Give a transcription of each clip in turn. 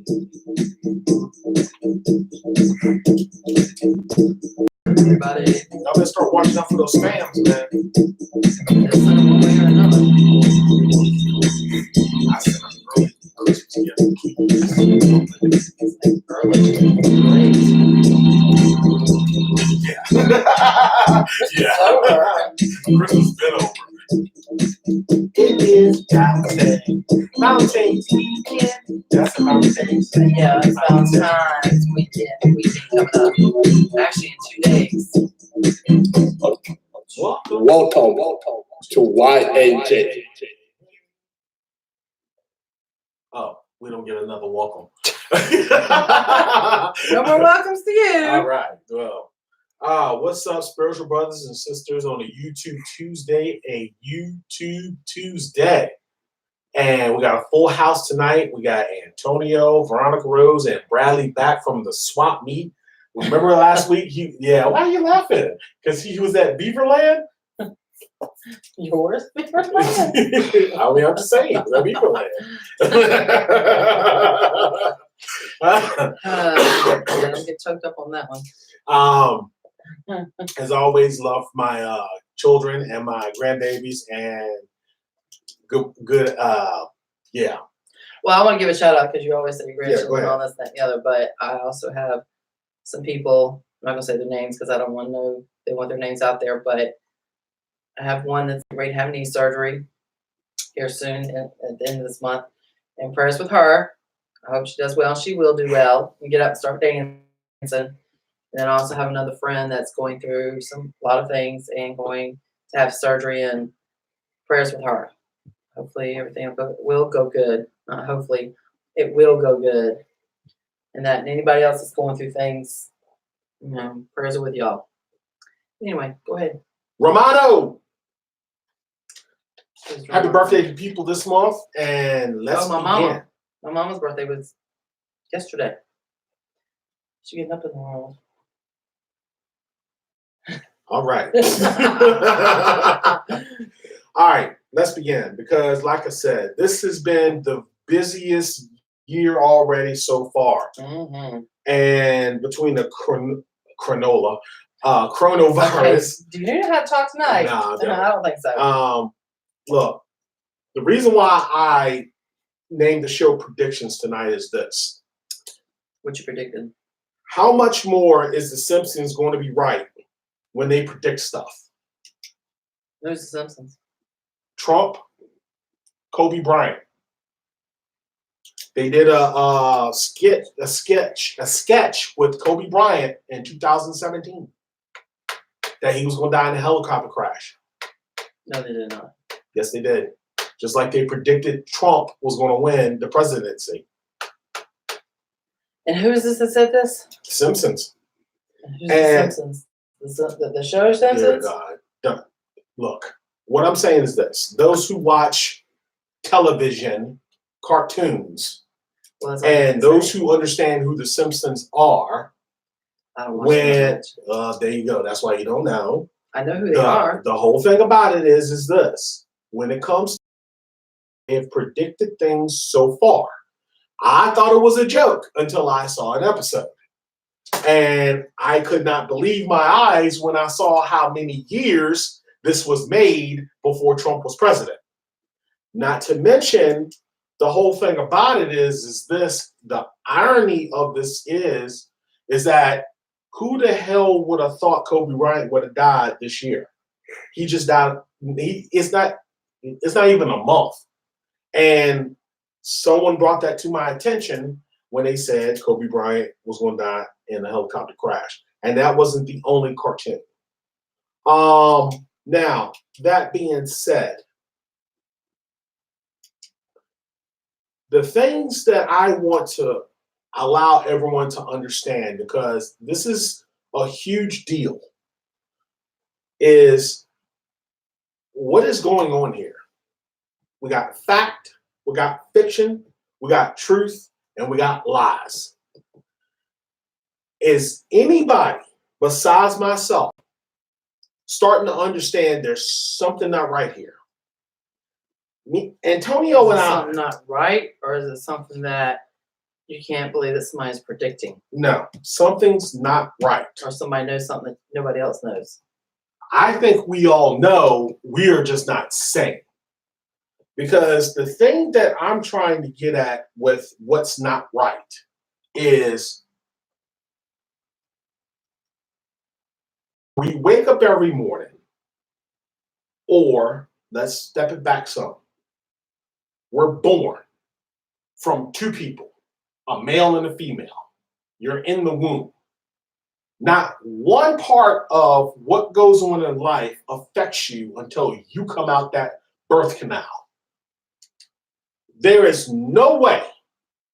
Everybody, Y'all better start watching out for those spams, man. that's one way or another. I sent them early Christmas gift. Early, late. Yeah. Over. Christmas been over. It is Valentine's weekend. That's a Valentine's. Yeah, it's Valentine's weekend coming up. Actually, in 2 days. Welcome to YAJ. Oh, we don't get another welcome. No more welcomes to you. All right. Well, what's up, spiritual brothers and sisters on a YouTube Tuesday? And we got a full house tonight. We got Antonio, Veronica Rose, and Bradley back from the swamp meet. Remember last week? Why are you laughing? Because he was at Beaverland? Yours? I mean, I'm just saying, it was at Beaverland. Don't get choked up on that one. As always, love my children and my grandbabies, and good. Yeah. Well, I want to give a shout out because you always say Yeah, grandchildren go and all ahead. this, that, and the other. But I also have some people. I'm not gonna say their names because I don't want to know. They want their names out there, but I have one that's ready to have knee surgery here soon at the end of this month. And prayers with her. I hope she does well. She will do well. And get up and start dancing. And then I also have another friend that's going through a lot of things and going to have surgery, and prayers with her. Hopefully everything will go good. Hopefully it will go good. And anybody else that's going through things, prayers are with y'all. Anyway, go ahead. Romano, happy birthday to people this month, and let's my begin. mama. My mama's birthday was yesterday. She getting up in the world. All right. All right, let's begin, because like I said, this has been the busiest year already so far. Mm-hmm. And between the coronavirus. Okay. Do you know how to talk tonight? Nah, No, I don't think so. Look, the reason why I named the show Predictions tonight is this. What you predicted? How much more is The Simpsons going to be right when they predict stuff? Who's the Simpsons? Trump, Kobe Bryant. They did a sketch with Kobe Bryant in 2017 that he was going to die in a helicopter crash. No, they did not. Yes, they did. Just like they predicted Trump was going to win the presidency. And who is this that said this? Simpsons. Who's the Simpsons? The show Simpsons? Dear God. Look, what I'm saying is this. Those who watch television, cartoons, and those who understand who the Simpsons are, I don't watch there you go. That's why you don't know. I know who they are. The whole thing about it is this. When it comes to, they have predicted things so far. I thought it was a joke until I saw an episode. And I could not believe my eyes when I saw how many years this was made before Trump was president. Not to mention, the whole thing about it is this, the irony of this is that who the hell would have thought Kobe Bryant would have died this year? He just died. It's not even a month. And someone brought that to my attention when they said Kobe Bryant was going to die in a helicopter crash. And that wasn't the only cartoon. Now, that being said, the things that I want to allow everyone to understand, because this is a huge deal, is what is going on here. We got fact, we got fiction, we got truth, and we got lies. Is anybody besides myself starting to understand there's something not right here? Antonio and I. Something not right, or is it something that You can't believe that somebody's predicting No, something's not right. or somebody knows something that nobody else knows. I think we all know, we are just not saying. Because the thing that I'm trying to get at with what's not right is we wake up every morning, or let's step it back some. We're born from two people, a male and a female. You're in the womb. Not one part of what goes on in life affects you until you come out that birth canal. There is no way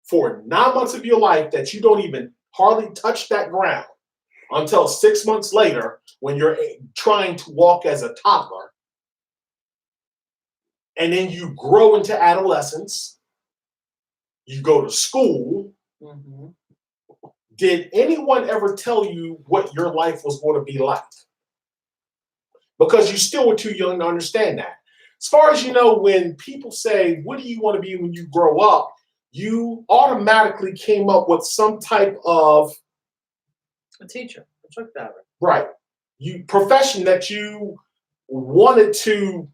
for 9 months of your life that you don't even hardly touch that ground until 6 months later when you're trying to walk as a toddler. And then you grow into adolescence. You go to school. Mm-hmm. Did anyone ever tell you what your life was going to be like? Because you still were too young to understand that. As far as you know, when people say, what do you want to be when you grow up? You automatically came up with some type of A teacher, a truck driver. right, profession that you wanted to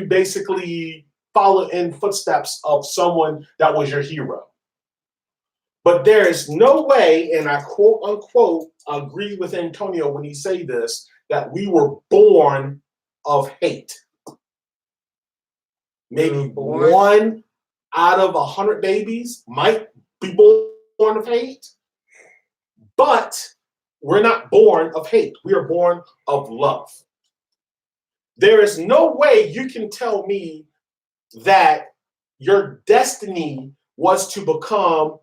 basically follow in footsteps of someone that was your hero. But there is no way, and I quote unquote agree with Antonio when he say this, that we were born of hate. Maybe one out of 100 babies might be born of hate, but we're not born of hate. We are born of love. There is no way you can tell me that your destiny was to become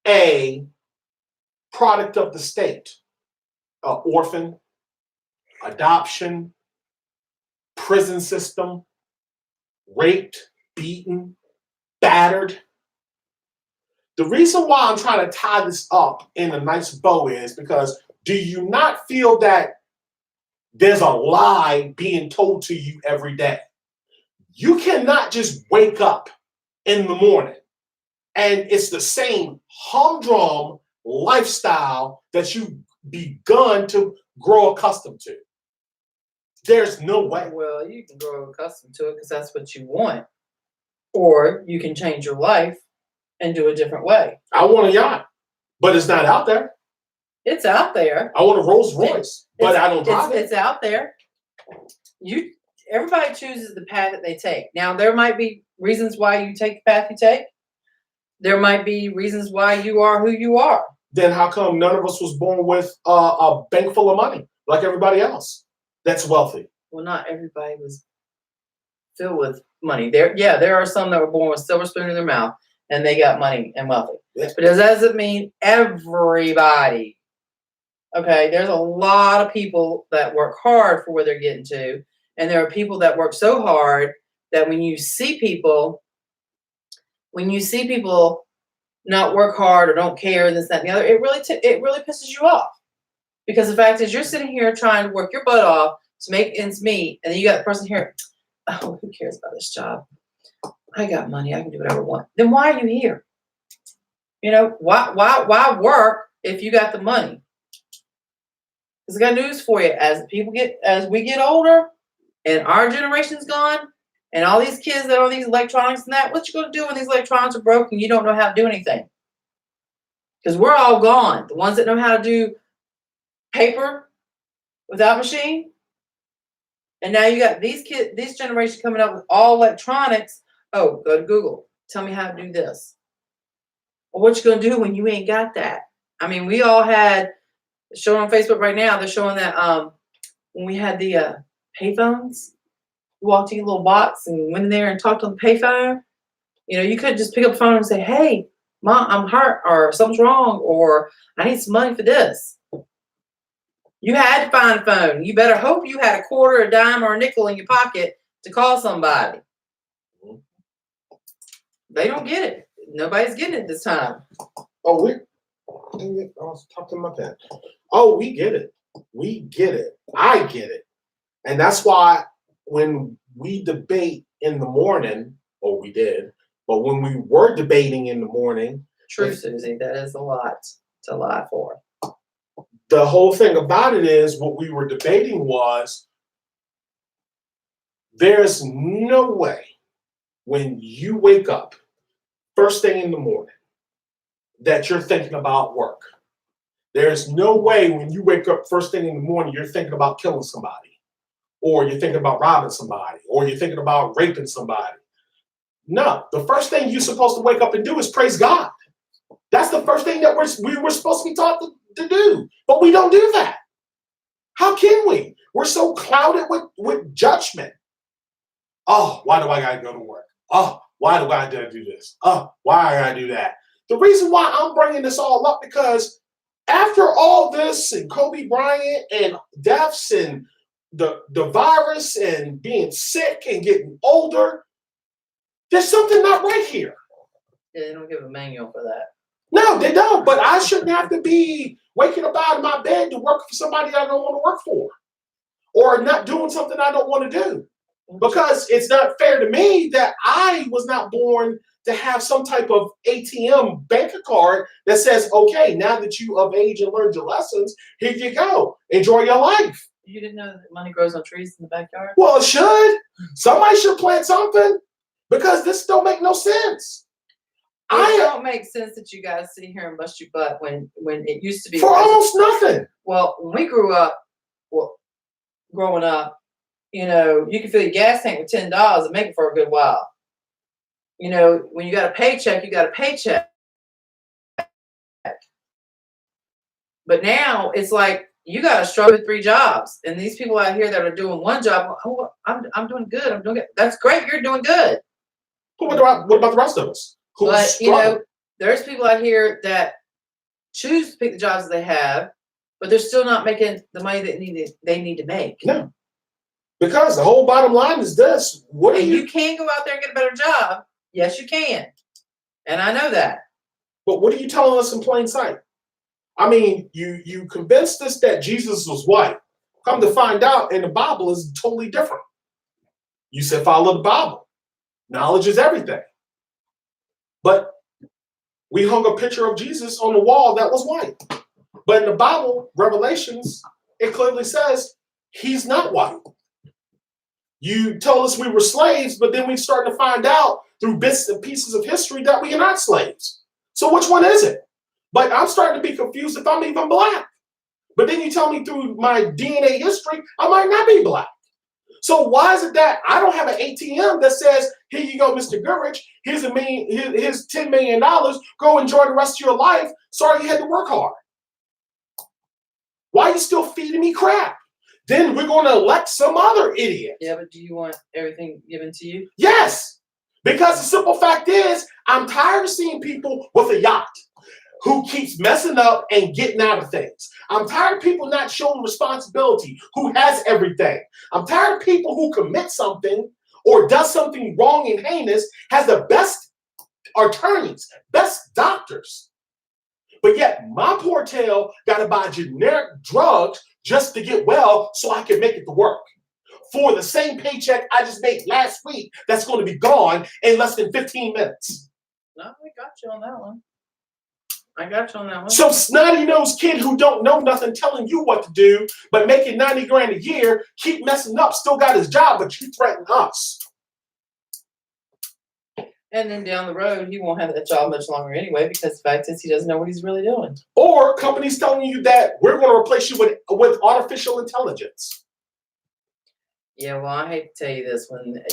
a product of the state, orphan, adoption, prison system, raped, beaten, battered. The reason why I'm trying to tie this up in a nice bow is because do you not feel that there's a lie being told to you every day? You cannot just wake up in the morning and it's the same humdrum lifestyle that you've begun to grow accustomed to. There's no way. Well, you can grow accustomed to it because that's what you want. Or you can change your life and do a different way. I want a yacht, but it's not out there. It's out there. I want a Rolls Royce, but I don't drive it. It's out there. Everybody chooses the path that they take. Now, there might be reasons why you take the path you take. There might be reasons why you are who you are. Then how come none of us was born with a bank full of money like everybody else that's wealthy? Well, not everybody was filled with money. There are some that were born with a silver spoon in their mouth and they got money and wealthy. Yes. But it doesn't mean everybody. Okay, there's a lot of people that work hard for where they're getting to, and there are people that work so hard that when you see people not work hard or don't care, this, that, and the other, it really pisses you off. Because the fact is, you're sitting here trying to work your butt off to make ends meet, and then you got the person here, oh, who cares about this job? I got money, I can do whatever I want. Then why are you here? You know, why work if you got the money? Because I got news for you. As we get older, and our generation's gone, and all these kids that are on these electronics and that, what you gonna do when these electronics are broken? You don't know how to do anything. Because we're all gone. The ones that know how to do paper without machine. And now you got these generation coming up with all electronics. Oh, go to Google. Tell me how to do this. Well, what you gonna do when you ain't got that? I mean, we all had showing on Facebook right now. They're showing that when we had the payphones, you walked in a little box and went in there and talked on the payphone. You know, you could just pick up the phone and say, "Hey, Mom, I'm hurt, or something's wrong, or I need some money for this." You had to find a phone. You better hope you had a quarter, a dime, or a nickel in your pocket to call somebody. They don't get it. Nobody's getting it this time. Oh, I was talking about that. Oh, we get it. We get it. I get it. And that's why when we debate in the morning, or we did, But when we were debating in the morning, True, Susie, that is a lot to lie for. the whole thing about it is what we were debating was there's no way when you wake up first thing in the morning that you're thinking about work. There's no way when you wake up first thing in the morning you're thinking about killing somebody, or you're thinking about robbing somebody, or you're thinking about raping somebody. No, the first thing you're supposed to wake up and do is praise God. That's the first thing that we were supposed to be taught to do, but we don't do that. How can we? We're so clouded with judgment. Oh, why do I gotta go to work? Oh, why do I gotta do this? Oh, why I gotta do that? The reason why I'm bringing this all up because after all this and Kobe Bryant and deaths and the virus and being sick and getting older, there's something not right here. Yeah, they don't give a manual for that. No, they don't. But I shouldn't have to be waking up out of my bed to work for somebody I don't want to work for, or not doing something I don't want to do. Because it's not fair to me that I was not born to have some type of ATM bank card that says, okay, now that you of age and learned your lessons, here you go. Enjoy your life. You didn't know that money grows on trees in the backyard? Well, it should. Somebody should plant something because this don't make no sense. It don't make sense that you guys sit here and bust your butt when it used to be for almost nothing. Well, when we grew up, growing up, you know, you could fill your gas tank with $10 and make it for a good while. You know, when you got a paycheck, you got a paycheck. But now it's like you got to struggle with 3 jobs, and these people out here that are doing one job, oh, I'm doing good. I'm doing good. That's great. You're doing good. What about the rest of us? But you know, there's people out here that choose to pick the jobs that they have, but they're still not making the money that they need to make. No. Because the whole bottom line is this. You can go out there and get a better job. Yes, you can. And I know that. But what are you telling us in plain sight? I mean, you convinced us that Jesus was white. Come to find out, in the Bible is totally different. You said follow the Bible. Knowledge is everything. But we hung a picture of Jesus on the wall that was white. But in the Bible, Revelations, it clearly says he's not white. You told us we were slaves, but then we started to find out through bits and pieces of history that we are not slaves. So which one is it? But I'm starting to be confused if I'm even black. But then you tell me through my DNA history, I might not be black. So why is it that I don't have an ATM that says, here you go, Mr. Goodrich, here's $10 million, go enjoy the rest of your life. Sorry you had to work hard. Why are you still feeding me crap? Then we're going to elect some other idiot. Yeah, but do you want everything given to you? Yes, because the simple fact is, I'm tired of seeing people with a yacht who keeps messing up and getting out of things. I'm tired of people not showing responsibility, who has everything. I'm tired of people who commit something or does something wrong and heinous, has the best attorneys, best doctors. But yet my poor tail got to buy generic drugs just to get well so I can make it to work. For the same paycheck I just made last week that's going to be gone in less than 15 minutes. No, I got you on that one. I got you on that one. Some snotty-nosed kid who don't know nothing telling you what to do, but making 90 grand a year, keep messing up, still got his job, but you threaten us. And then down the road, he won't have that job much longer anyway, because the fact is he doesn't know what he's really doing. Or companies telling you that we're going to replace you with artificial intelligence. Yeah, well, I hate to tell you this. When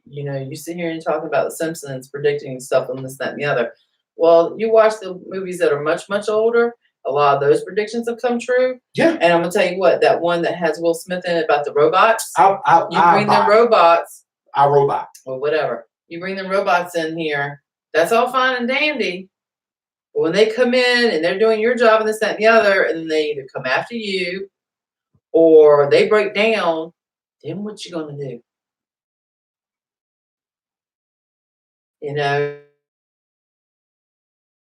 you sit here and talk about The Simpsons predicting stuff and this, that, and the other. Well, you watch the movies that are much, much older. A lot of those predictions have come true. Yeah. And I'm gonna tell you what, that one that has Will Smith in it about the robots. I bring them robots. I robot. Or whatever. You bring them robots in here. That's all fine and dandy. But when they come in and they're doing your job and this, that, and the other, and they either come after you or they break down, then what you gonna do? You know,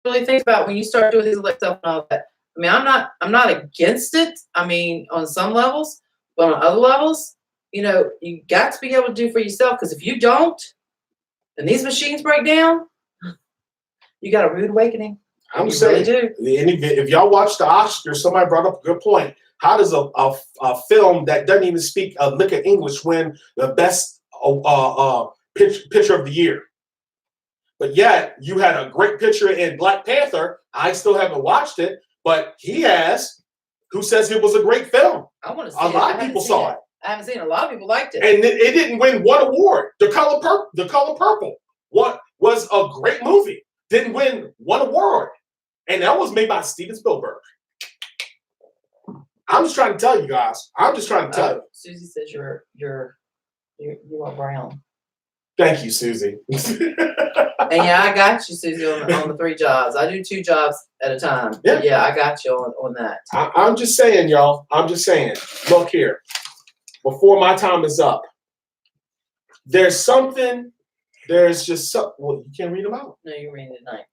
really think about when you start doing these stuff and all that. I mean, I'm not against it. I mean, on some levels, but on other levels, you know, you got to be able to do for yourself. Because if you don't, and these machines break down, you got a rude awakening. I'm You saying, really do. and if y'all watch the Oscars, somebody brought up a good point. How does a film that doesn't even speak a lick of English win the best picture of the year? But yet, you had a great picture in Black Panther. I still haven't watched it, but he has, who says it was a great film. I want to see A it. lot I of haven't people seen saw it. I haven't seen it. A lot of people liked it. And it didn't win one award. The Color Purple. What was a great movie. Didn't win one award. And that was made by Steven Spielberg. I'm just trying to tell you guys. I'm just trying to tell you. Susie says you are brown. Thank you, Susie. And yeah, I got you, Susie, on the 3 jobs. I do 2 jobs at a time. Yeah. Yeah, I got you on that. I'm just saying, y'all. I'm just saying. Look here. Before my time is up, there's just something. Well, you can't read them out. No, you're reading it tonight.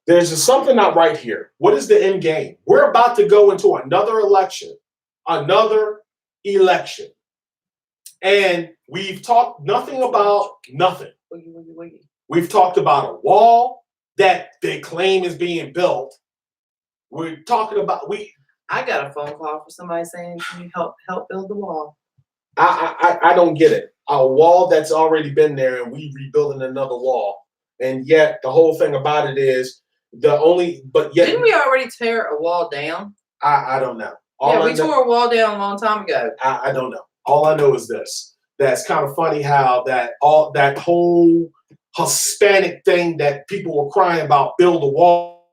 There's just something not right here. What is the end game? We're about to go into another election. And we've talked nothing about nothing. Wiggy. We've talked about a wall that they claim is being built. We're talking about I got a phone call from somebody saying, "Can you help build the wall?" I don't get it. A wall that's already been there and we rebuilding another wall. And yet the whole thing about it is Didn't we already tear a wall down? I don't know. We tore a wall down a long time ago. I don't know. All I know is this. That's kind of funny how that whole Hispanic thing that people were crying about, build a wall,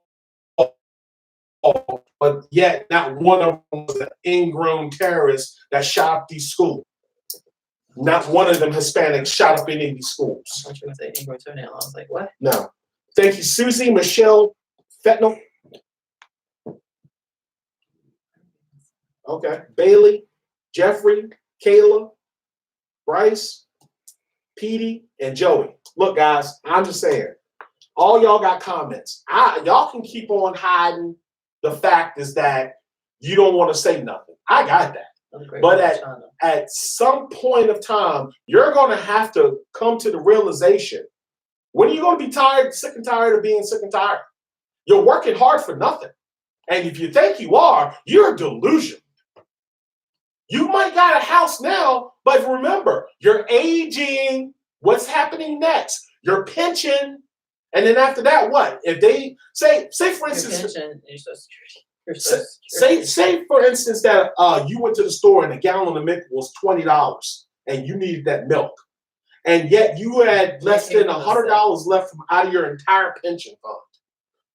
but yet not one of them was an ingrown terrorist that shot up these schools. Not one of them Hispanics shot up any of these schools. I thought you were going to say ingrown toenail. I was like, what? No. Thank you, Susie, Michelle, Fentanyl. Okay. Bailey, Jeffrey, Kayla, Bryce, Petey, and Joey. Look, guys, I'm just saying, all y'all got comments. Y'all can keep on hiding. The fact is that you don't want to say nothing. I got that. But at some point of time, you're going to have to come to the realization, when are you going to be sick and tired of being sick and tired? You're working hard for nothing. And if you think you are, you're delusional. You might got a house now, but remember, you're aging. What's happening next? Your pension. And then after that, what? If they say for instance, your pension, your Social Security. say for instance that you went to the store and a gallon of milk was $20 and you needed that milk. And yet you had less than $100 left from out of your entire pension fund.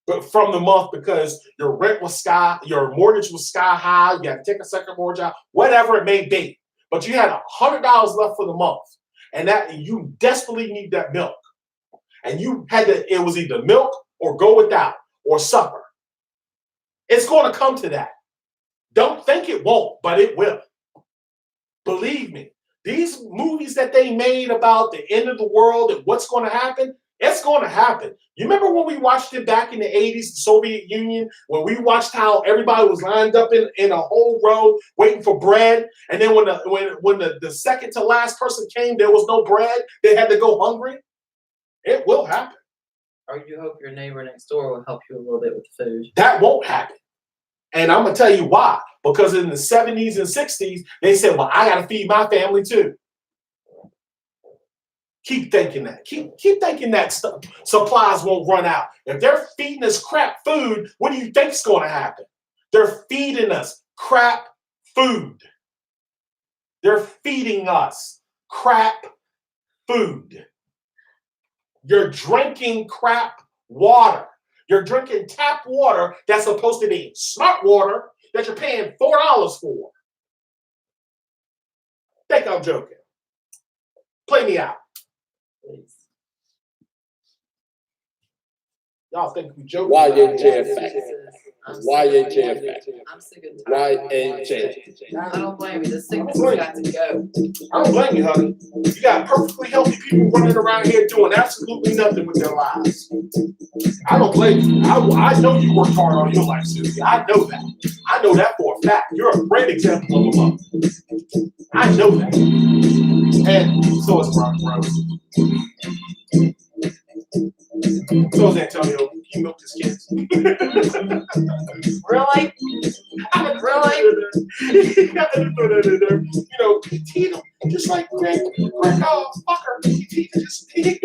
But from the month because your rent was your mortgage was sky high, you had to take a second mortgage out, whatever it may be. But you had $100 left for the month. And that you desperately need that milk. And you had to, it was either milk or go without or supper. It's going to come to that. Don't think it won't, but it will. Believe me, these movies that they made about the end of the world and what's going to happen, it's going to happen. You remember when we watched it back in the 80s, the Soviet Union, when we watched how everybody was lined up in a whole row waiting for bread, and then when the second to last person came, there was no bread. They had to go hungry. It will happen. Or you hope your neighbor next door will help you a little bit with the food. That won't happen. And I'm going to tell you why. Because in the 70s and 60s, they said, well, I got to feed my family too. Keep thinking that. Keep thinking that supplies won't run out. If they're feeding us crap food, what do you think's going to happen? They're feeding us crap food. They're feeding us crap food. You're drinking crap water. You're drinking tap water that's supposed to be smart water that you're paying $4 for. Think I'm joking. Play me out. Please. Y'all think we joking? YHF. YHF. I'm sick and tired. YHF. I don't blame you. The sickness has got to go. I don't blame you, honey. You got perfectly healthy people running around here doing absolutely nothing with their lives. I don't blame you. I know you worked hard on your life, Susie. I know that. I know that for a fact. You're a great example of a mother. I know that. And so is Ron Rose. So is Antonio. He milked his kids. Really? Really? You got to throw that in there. You know, teach them just like Greg Fucker. He just